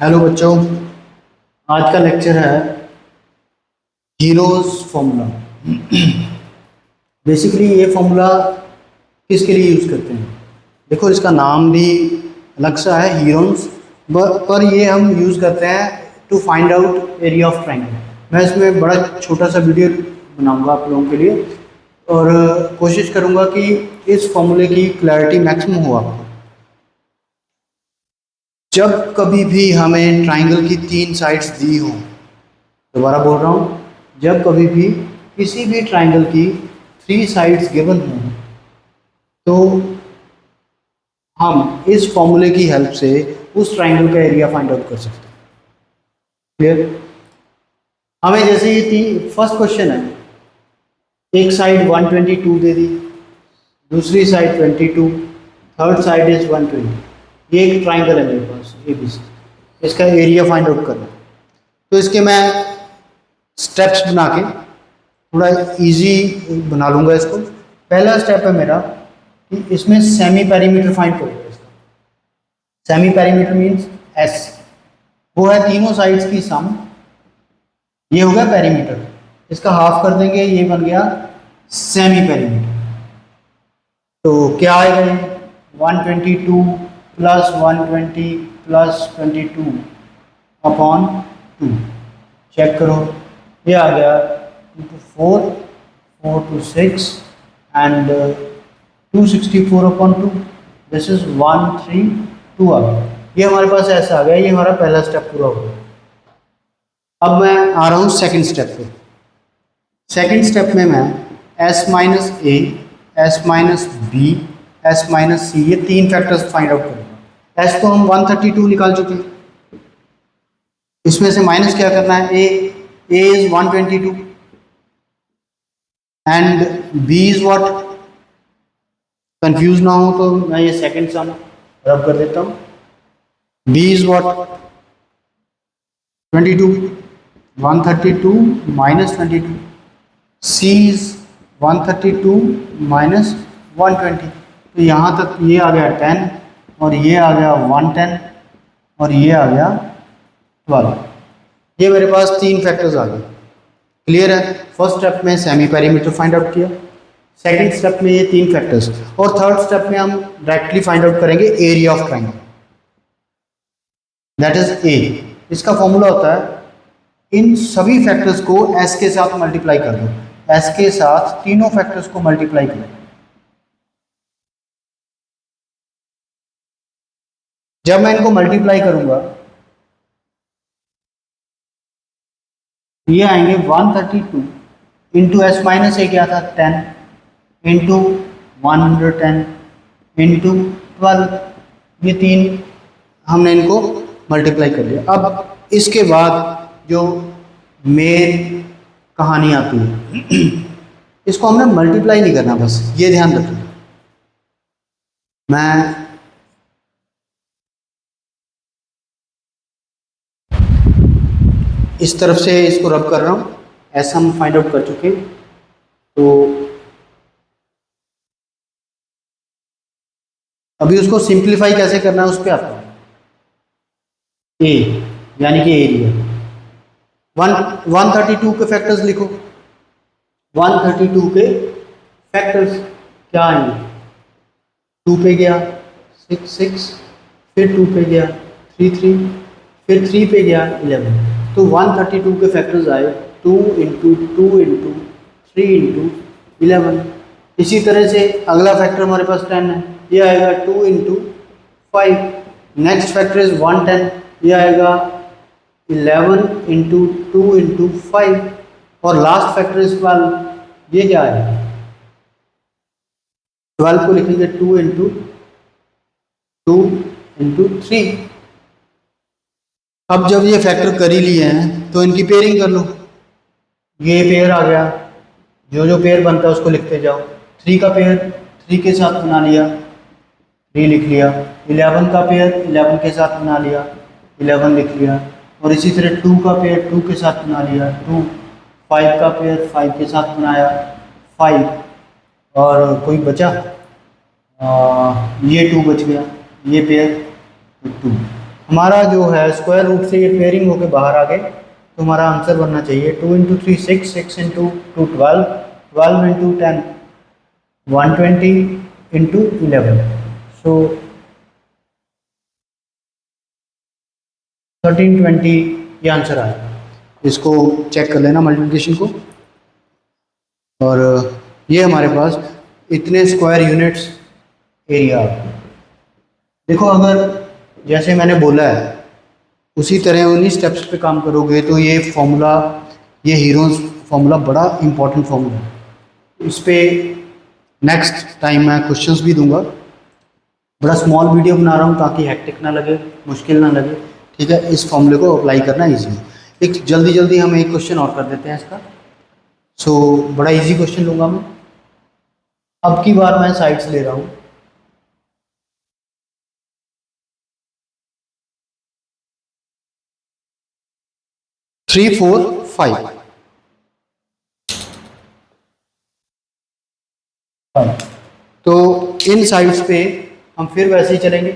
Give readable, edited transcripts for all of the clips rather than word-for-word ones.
Hello बच्चों, आज का लेक्चर है हीरोज फॉर्मूला। बेसिकली ये फॉर्मूला किसके लिए यूज़ करते हैं? देखो, इसका नाम भी अलग सा है, हीरोज, पर ये हम यूज़ करते हैं to find out area of triangle. मैं इसमें बड़ा छोटा सा वीडियो बनाऊंगा आप लोगों के लिए और कोशिश करूंगा कि इस फॉर्मूले की क्लैरिटी मैक्सिमम हो आपको। जब कभी भी हमें ट्राइंगल की 3 साइड्स दी हो, दोबारा बोल रहा हूँ, जब कभी भी किसी भी ट्राइंगल की 3 साइड्स गिवन हो तो हम इस फॉर्मूले की हेल्प से उस ट्राइंगल का एरिया फाइंड आउट कर सकते हैं। क्लियर? हमें जैसे ये फर्स्ट क्वेश्चन है, एक साइड 122 दे दी, दूसरी साइड 22, थर्ड साइड इज 120। ये एक ट्राइंगल है मेरे पास ABC, इसका एरिया फाइंड आउट करना। तो इसके मैं स्टेप्स बना के थोड़ा इजी बना लूँगा इसको। पहला स्टेप है मेरा कि इसमें सेमी पेरीमीटर फाइंड करूँगा। इसका सेमी पेरीमीटर मीन्स S, वो है तीनों साइड्स की सम। ये हो गया पेरीमीटर, इसका हाफ कर देंगे, ये बन गया सेमी पेरीमीटर। तो क्या आएगा ये 122 प्लस 120 प्लस 22 अपॉन 2। चेक करो, ये आ गया 2 to 4, 4 to 6 and 264 upon 2, this is 132 आ गया। ये हमारे पास ऐसा आ गया, ये हमारा पहला स्टेप पूरा हो गया। अब मैं आ रहा हूँ सेकंड स्टेप पे। सेकंड स्टेप में मैं S minus A, S minus B, S minus C, ये 3 फैक्टर्स फाइंड आउट करूँगा। S तो हम 132 निकाल चुके हैं, इसमें से माइनस क्या करना है, A is 122 and B is what. Confuse ना हो तो मैं ये सेकंड सम रब कर देता हूँ। B is what 22, 132 minus 22, C is 132 minus 120। तो यहाँ तक ये आ गया 10 और ये आ गया 110 और ये आ गया 12। ये मेरे पास 3 फैक्टर्स आ गए। क्लियर है? फर्स्ट स्टेप में सेमी पेरीमीटर फाइंड आउट किया, सेकंड स्टेप में ये 3 फैक्टर्स, और थर्ड स्टेप में हम डायरेक्टली फाइंड आउट करेंगे area of triangle, that is A। इसका फॉर्मूला होता है इन सभी फैक्टर्स को S के साथ मल्टीप्लाई कर दो, S के साथ तीनों फैक्टर्स को मल्टीप्लाई करो। जब मैं इनको मल्टीप्लाई करूंगा ये आएंगे 132 इंटू S माइनस A क्या था 10 इंटू 110 इंटू 12, ये 3 हमने इनको मल्टीप्लाई कर लिया। अब इसके बाद जो मेन कहानी आती है, इसको हमने मल्टीप्लाई नहीं करना, बस ये ध्यान रखना। मैं इस तरफ से इसको रब कर रहा हूँ, ऐसा हम फाइंड आउट कर चुके। तो अभी उसको सिंप्लीफाई कैसे करना है उस पर आता हूँ। A यानी कि एरिया 132 के फैक्टर्स लिखो। 132 के फैक्टर्स क्या आएंगे, 2 पे गया 6 6, फिर 2 पे गया 3 3, फिर 3 पे गया 11। तो 132 के फैक्टर्स आए 2 इंटू 2 इंटू 3 इंटू 11। इसी तरह से अगला फैक्टर हमारे पास 10 है, ये आएगा 2 इंटू 5। नेक्स्ट फैक्टर इज 110, ये आएगा 11 इंटू 2 इंटू 5। और लास्ट फैक्टर इज 12, ये क्या है, 12 को लिखेंगे 2 इंटू 2 इंटू 3। अब जब ये फैक्टर कर ही लिए हैं तो इनकी पेयरिंग कर लो। ये पेयर आ गया, जो जो पेयर बनता है उसको लिखते जाओ। 3 का पेयर 3 के साथ बना लिया, 3 लिख लिया। 11 का पेयर 11 के साथ बना लिया, 11 लिख लिया। और इसी तरह 2 का पेयर 2 के साथ बना लिया, 2। 5 का पेयर 5 के साथ बनाया, 5। और कोई बचा, ये 2 बच गया, ये पेयर 2। हमारा जो है स्क्वायर रूट से ये पेयरिंग होके बाहर आ गए, तो हमारा आंसर बनना चाहिए 2 इंटू 3 6, 6 इंटू 2 12, 12 इंटू 10 120 इंटू 11, सो 1320 ये आंसर आया। इसको चेक कर लेना मल्टीप्लिकेशन को। और ये हमारे पास इतने स्क्वायर यूनिट्स एरिया। देखो अगर जैसे मैंने बोला है उसी तरह उन्हीं स्टेप्स पे काम करोगे तो ये फॉर्मूला, ये हीरोज फॉर्मूला बड़ा इंपॉर्टेंट फॉर्मूला है। इस पे नेक्स्ट टाइम मैं क्वेश्चंस भी दूंगा। बड़ा स्मॉल वीडियो बना रहा हूँ ताकि हेक्टिक ना लगे, मुश्किल ना लगे, ठीक है। इस फॉर्मूले को अप्लाई करना ईजी है। एक जल्दी जल्दी हम एक क्वेश्चन और कर देते हैं इसका। सो बड़ा इजी क्वेश्चन लूँगा मैं। अब की बार मैं साइड्स ले रहा हूँ। थ्री फोर फाइव, तो इन साइड्स पे हम फिर वैसे ही चलेंगे,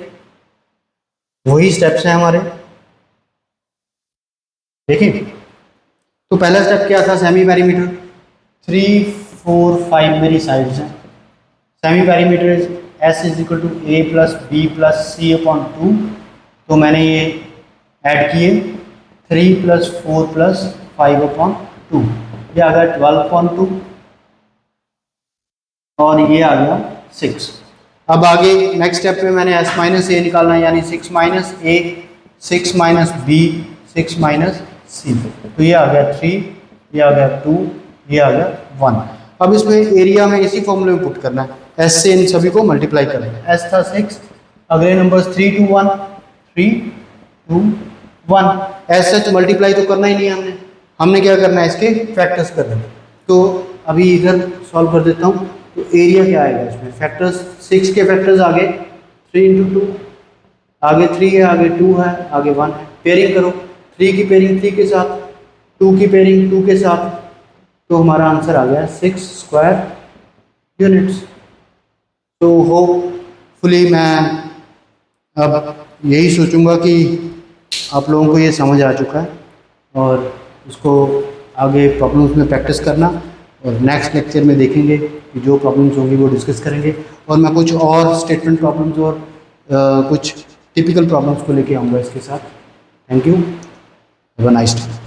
वही स्टेप्स हैं हमारे। देखिए तो पहला स्टेप क्या था, सेमी पेरीमीटर। 3 4 5 मेरी साइड्स हैं। Semi perimeter S is equal to A plus B plus C upon 2, तो मैंने ये ऐड किए 3 प्लस 4 प्लस 5 अपॉन 2, ये आ गया 12 अपॉन 2 और ये आ गया 6। अब आगे नेक्स्ट स्टेप पे मैंने s माइनस ए निकालना है, यानी 6 माइनस ए 6 माइनस बी 6 माइनस सी, तो ये आ गया 3, ये आ गया 2, ये आ गया 1। अब इसमें एरिया में इसी फॉर्मूले में पुट करना है, s से इन सभी को मल्टीप्लाई करना है। s था 6, अगले नंबर्स 3 2 1, 3 2 1, एस सच मल्टीप्लाई तो करना ही नहीं है हमने क्या करना है, इसके फैक्टर्स करना है। तो अभी इधर सॉल्व कर देता हूँ। तो एरिया क्या आएगा इसमें, फैक्टर्स 6 के फैक्टर्स आगे 3 इंटू 2, आगे 3 है, आगे 2 है, आगे 1 है। पेयरिंग करो, 3 की पेयरिंग 3 के साथ, 2 की पेयरिंग 2 के साथ, तो हमारा आंसर आ गया 6 स्क्वायर यूनिट्स। तो होपफुली मैं अब यही सोचूंगा कि आप लोगों को ये समझ आ चुका है और उसको आगे प्रॉब्लम्स में प्रैक्टिस करना, और नेक्स्ट लेक्चर में देखेंगे कि जो प्रॉब्लम्स होंगी वो डिस्कस करेंगे, और मैं कुछ और स्टेटमेंट प्रॉब्लम्स और कुछ टिपिकल प्रॉब्लम्स को लेके आऊँगा इसके साथ। Thank you, have a nice day.